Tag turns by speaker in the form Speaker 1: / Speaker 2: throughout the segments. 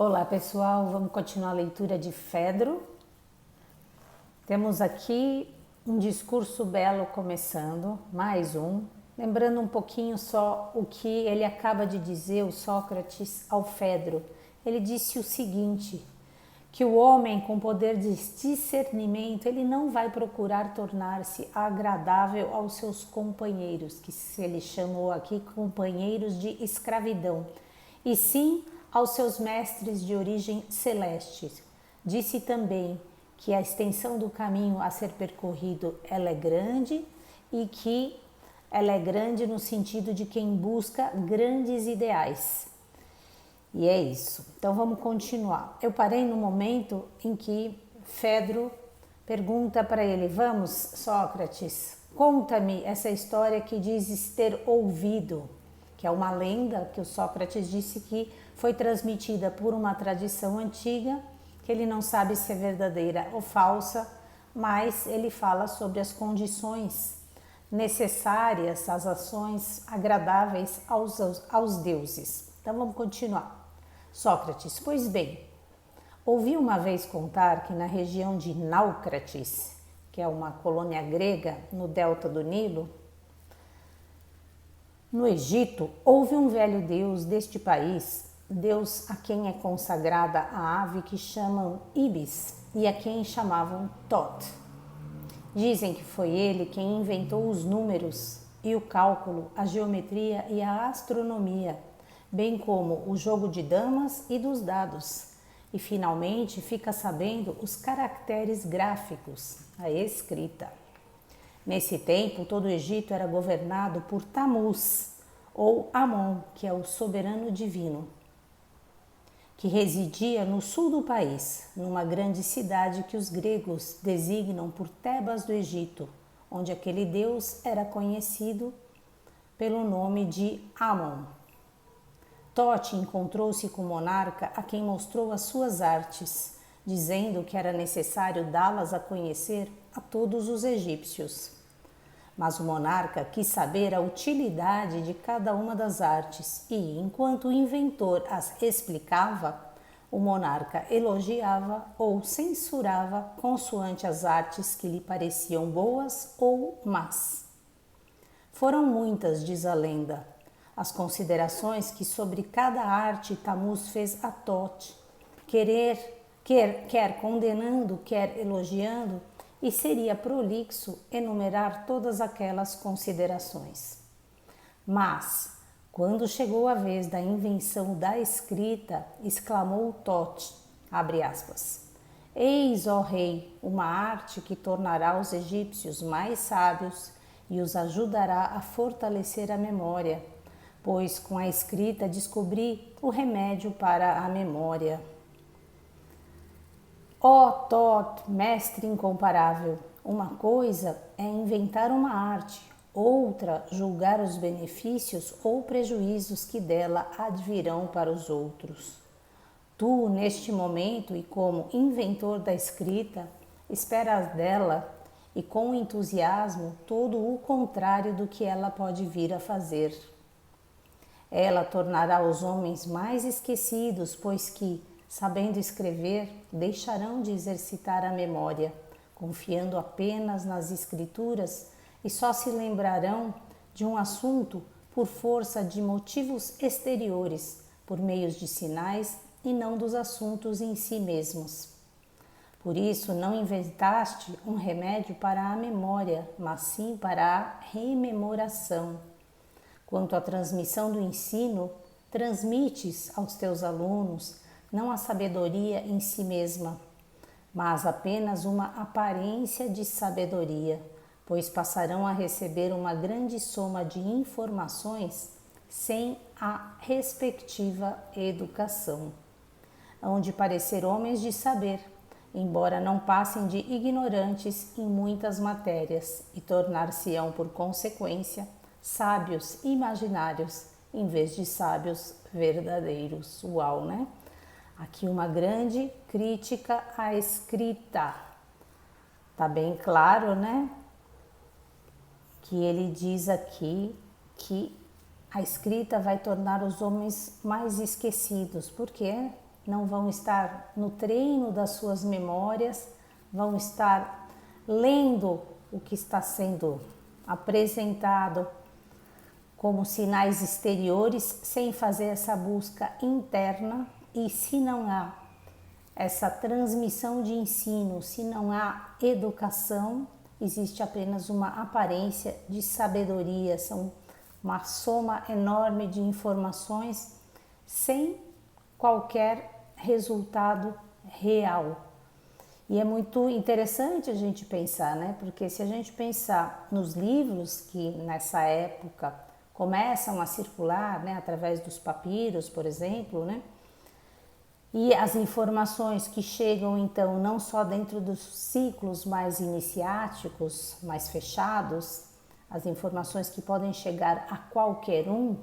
Speaker 1: Olá pessoal, vamos continuar a leitura de Fedro. Temos aqui um discurso belo começando, mais um, lembrando um pouquinho só o que ele acaba de dizer, o Sócrates, ao Fedro. Ele disse o seguinte, que o homem com poder de discernimento, ele não vai procurar tornar-se agradável aos seus companheiros, que ele chamou aqui companheiros de escravidão, e sim aos seus mestres de origem celeste. Disse também que a extensão do caminho a ser percorrido ela é grande e que ela é grande no sentido de quem busca grandes ideais. E é isso. Então vamos continuar. Eu parei no momento em que Fedro pergunta para ele: vamos, Sócrates, conta-me essa história que dizes ter ouvido, que é uma lenda que o Sócrates disse que foi transmitida por uma tradição antiga, que ele não sabe se é verdadeira ou falsa, mas ele fala sobre as condições necessárias, as ações agradáveis aos deuses. Então vamos continuar. Sócrates, pois bem, ouvi uma vez contar que na região de Náucratis, que é uma colônia grega no delta do Nilo, no Egito, houve um velho deus deste país, deus a quem é consagrada a ave que chamam Ibis e a quem chamavam Tot. Dizem que foi ele quem inventou os números e o cálculo, a geometria e a astronomia, bem como o jogo de damas e dos dados. E finalmente fica sabendo os caracteres gráficos, a escrita. Nesse tempo, todo o Egito era governado por Tamuz, ou Amon, que é o soberano divino, que residia no sul do país, numa grande cidade que os gregos designam por Tebas do Egito, onde aquele deus era conhecido pelo nome de Amon. Tote encontrou-se com o monarca a quem mostrou as suas artes, dizendo que era necessário dá-las a conhecer a todos os egípcios. Mas o monarca quis saber a utilidade de cada uma das artes e, enquanto o inventor as explicava, o monarca elogiava ou censurava consoante as artes que lhe pareciam boas ou más. Foram muitas, diz a lenda, as considerações que sobre cada arte Tamuz fez a Tote, quer condenando, quer elogiando, e seria prolixo enumerar todas aquelas considerações. Mas, quando chegou a vez da invenção da escrita, exclamou Tote, abre aspas, eis, ó rei, uma arte que tornará os egípcios mais sábios e os ajudará a fortalecer a memória, pois com a escrita descobri o remédio para a memória. Ó Tot, mestre incomparável, uma coisa é inventar uma arte, outra julgar os benefícios ou prejuízos que dela advirão para os outros. Tu, neste momento e como inventor da escrita, esperas dela e com entusiasmo todo o contrário do que ela pode vir a fazer. Ela tornará os homens mais esquecidos, pois que, sabendo escrever, deixarão de exercitar a memória, confiando apenas nas escrituras e só se lembrarão de um assunto por força de motivos exteriores, por meios de sinais e não dos assuntos em si mesmos. Por isso não inventaste um remédio para a memória, mas sim para a rememoração. Quanto à transmissão do ensino, transmites aos teus alunos não a sabedoria em si mesma, mas apenas uma aparência de sabedoria, pois passarão a receber uma grande soma de informações sem a respectiva educação. Hão de parecer homens de saber, embora não passem de ignorantes em muitas matérias, e tornar-se-ão, por consequência, sábios imaginários, em vez de sábios verdadeiros. Uau, né? Aqui uma grande crítica à escrita. Tá bem claro, né? Que ele diz aqui que a escrita vai tornar os homens mais esquecidos. Por quê? não vão estar no treino das suas memórias, vão estar lendo o que está sendo apresentado como sinais exteriores, sem fazer essa busca interna. E se não há essa transmissão de ensino, se não há educação, existe apenas uma aparência de sabedoria, são uma soma enorme de informações sem qualquer resultado real. E é muito interessante a gente pensar, né? Porque se a gente pensar nos livros que nessa época começam a circular, né, através dos papiros, por exemplo, né? E as informações que chegam então não só dentro dos ciclos mais iniciáticos, mais fechados, as informações que podem chegar a qualquer um,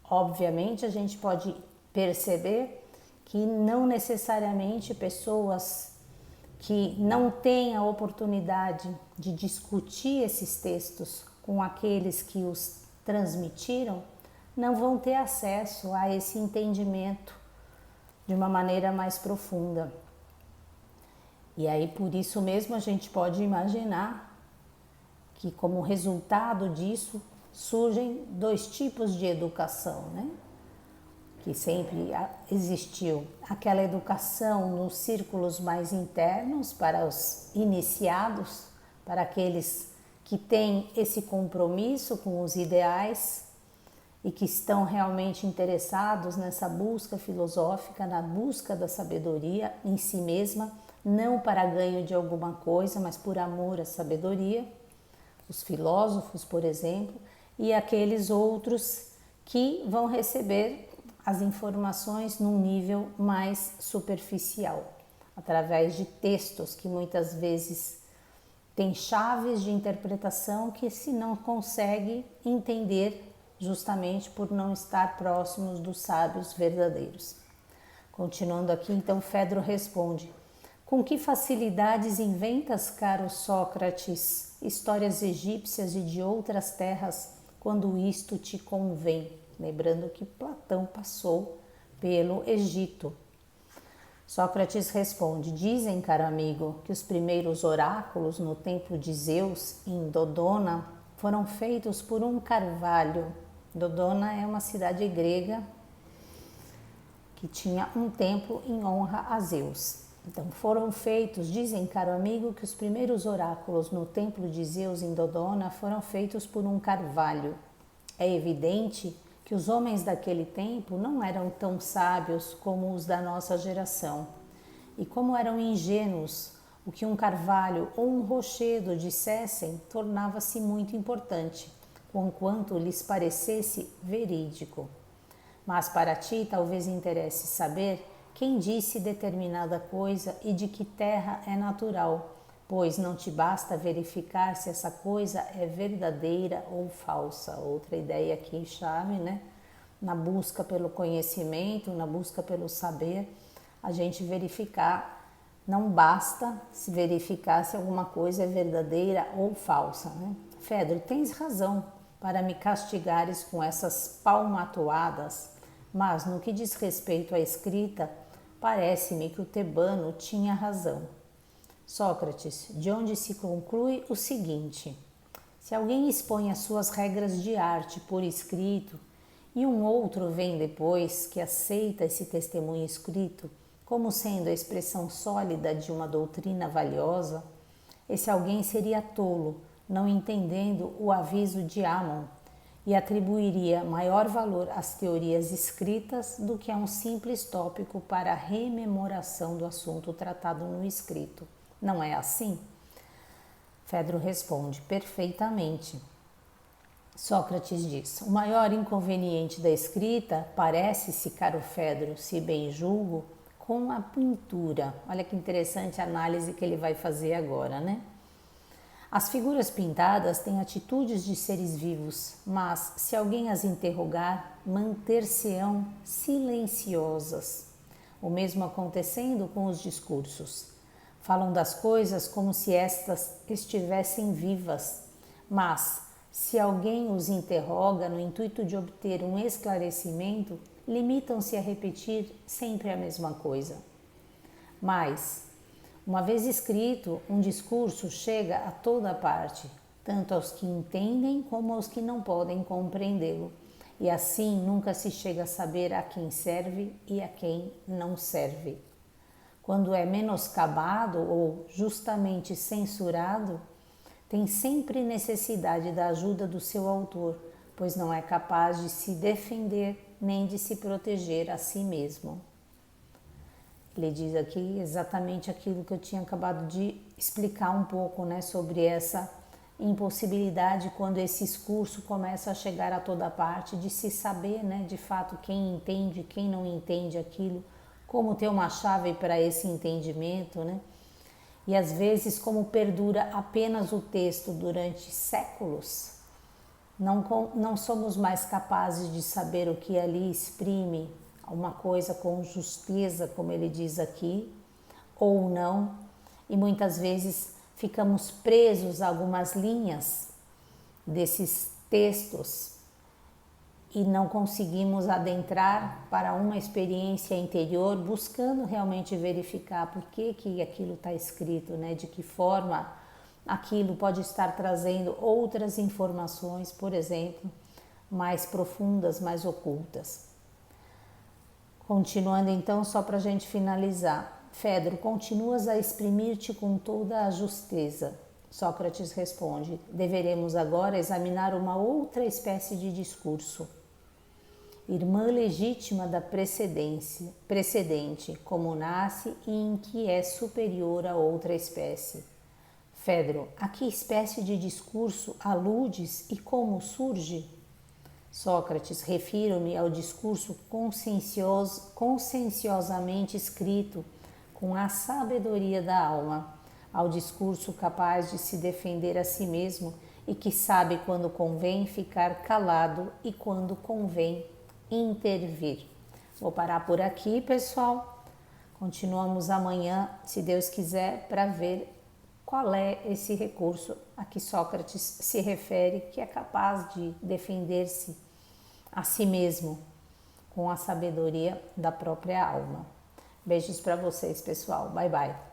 Speaker 1: obviamente a gente pode perceber que não necessariamente pessoas que não têm a oportunidade de discutir esses textos com aqueles que os transmitiram, não vão ter acesso a esse entendimento de uma maneira mais profunda. E aí por isso mesmo a gente pode imaginar que como resultado disso surgem dois tipos de educação, né? Que sempre existiu aquela educação nos círculos mais internos para os iniciados, para aqueles que têm esse compromisso com os ideais e que estão realmente interessados nessa busca filosófica, na busca da sabedoria em si mesma, não para ganho de alguma coisa, mas por amor à sabedoria, os filósofos, por exemplo, e aqueles outros que vão receber as informações num nível mais superficial, através de textos que muitas vezes têm chaves de interpretação que se não consegue entender justamente por não estar próximos dos sábios verdadeiros. Continuando aqui, então, Fedro responde: com que facilidades inventas, caro Sócrates, histórias egípcias e de outras terras, quando isto te convém? Lembrando que Platão passou pelo Egito. Sócrates responde: dizem, caro amigo, que os primeiros oráculos no templo de Zeus, em Dodona, foram feitos por um carvalho. Dodona é uma cidade grega que tinha um templo em honra a Zeus. Então foram feitos, dizem, caro amigo, que os primeiros oráculos no templo de Zeus em Dodona foram feitos por um carvalho. É evidente que os homens daquele tempo não eram tão sábios como os da nossa geração. E como eram ingênuos, o que um carvalho ou um rochedo dissessem tornava-se muito importante, conquanto lhes parecesse verídico. Mas para ti talvez interesse saber quem disse determinada coisa e de que terra é natural, pois não te basta verificar se essa coisa é verdadeira ou falsa. Outra ideia aqui chave, né? Na busca pelo conhecimento, na busca pelo saber, a gente verificar, não basta se verificar se alguma coisa é verdadeira ou falsa, né? Fedro, tens razão para me castigares com essas palmatoadas, mas no que diz respeito à escrita, parece-me que o tebano tinha razão. Sócrates, de onde se conclui o seguinte: se alguém expõe as suas regras de arte por escrito e um outro vem depois que aceita esse testemunho escrito como sendo a expressão sólida de uma doutrina valiosa, esse alguém seria tolo, não entendendo o aviso de Amon, e atribuiria maior valor às teorias escritas do que a um simples tópico para a rememoração do assunto tratado no escrito. Não é assim? Fedro responde: perfeitamente. Sócrates diz: o maior inconveniente da escrita parece-se, caro Fedro, se bem julgo, com a pintura. Olha que interessante a análise que ele vai fazer agora, né? As figuras pintadas têm atitudes de seres vivos, mas se alguém as interrogar, manter-se-ão silenciosas. O mesmo acontecendo com os discursos. Falam das coisas como se estas estivessem vivas, mas se alguém os interroga no intuito de obter um esclarecimento, limitam-se a repetir sempre a mesma coisa. Mas, uma vez escrito, um discurso chega a toda parte, tanto aos que entendem como aos que não podem compreendê-lo. E assim nunca se chega a saber a quem serve e a quem não serve. Quando é menoscabado ou justamente censurado, tem sempre necessidade da ajuda do seu autor, pois não é capaz de se defender nem de se proteger a si mesmo. Ele diz aqui exatamente aquilo que eu tinha acabado de explicar um pouco, né, sobre essa impossibilidade quando esse discurso começa a chegar a toda parte, de se saber, né, de fato quem entende, quem não entende aquilo, como ter uma chave para esse entendimento, né? E às vezes, como perdura apenas o texto durante séculos, não somos mais capazes de saber o que ali exprime uma coisa com justeza, como ele diz aqui, ou não, e muitas vezes ficamos presos a algumas linhas desses textos e não conseguimos adentrar para uma experiência interior, buscando realmente verificar por que aquilo está escrito, né? De que forma aquilo pode estar trazendo outras informações, por exemplo, mais profundas, mais ocultas. Continuando então, só para a gente finalizar. Fedro, continuas a exprimir-te com toda a justeza. Sócrates responde: deveremos agora examinar uma outra espécie de discurso. Irmã legítima da precedente, como nasce e em que é superior a outra espécie. Fedro, a que espécie de discurso aludes e como surge? Sócrates, refiro-me ao discurso conscienciosamente escrito com a sabedoria da alma, ao discurso capaz de se defender a si mesmo e que sabe quando convém ficar calado e quando convém intervir. Vou parar por aqui, pessoal. Continuamos amanhã, se Deus quiser, para ver qual é esse recurso a que Sócrates se refere, que é capaz de defender-se a si mesmo com a sabedoria da própria alma. Beijos para vocês, pessoal. Bye, bye.